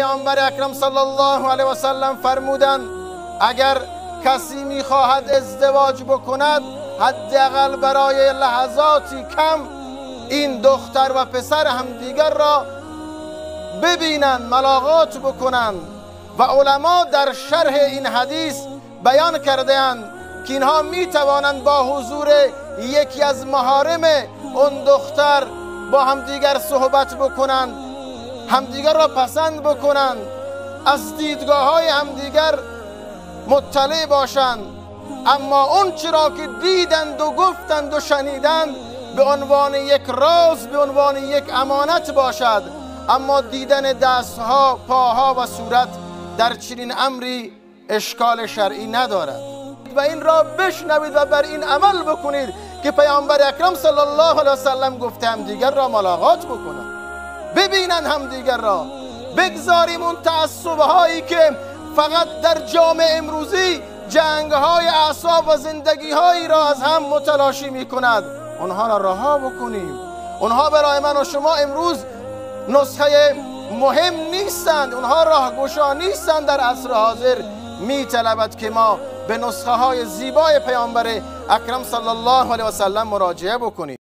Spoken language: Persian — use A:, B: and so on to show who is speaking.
A: پیامبر اکرم صلی الله علیه و سلم فرمودند اگر کسی میخواهد ازدواج بکند حداقل برای لحظاتی کم این دختر و پسر همدیگر را ببینند، ملاقات بکنند. و علما در شرح این حدیث بیان کرده اند که اینها می توانند با حضور یکی از محارم اون دختر با همدیگر صحبت بکنند، همدیگر را پسند بکنند، از دیدگاه های همدیگر مطلع باشند. اما اون چرا که دیدند و گفتند و شنیدند به عنوان یک راز، به عنوان یک امانت باشد. اما دیدن دستها، پاها و صورت در چنین امری اشکال شرعی ندارد و این را بشنوید و بر این عمل بکنید که پیامبر اکرم صلی الله علیه و سلم گفته همدیگر را ملاقات بکنند، ببینند همدیگر را. بگذاریم اون تعصب‌هایی که فقط در جامعه امروزی جنگ‌های اعصاب و زندگی‌هایی را از هم متلاشی می‌کند، اونها را رها بکنیم. اونها برای من و شما امروز نسخه مهم نیستند، اونها راهگشا نیستند. در عصر حاضر می‌طلبد که ما به نسخه های زیبای پیامبر اکرم صلی الله علیه و سلم مراجعه بکنیم.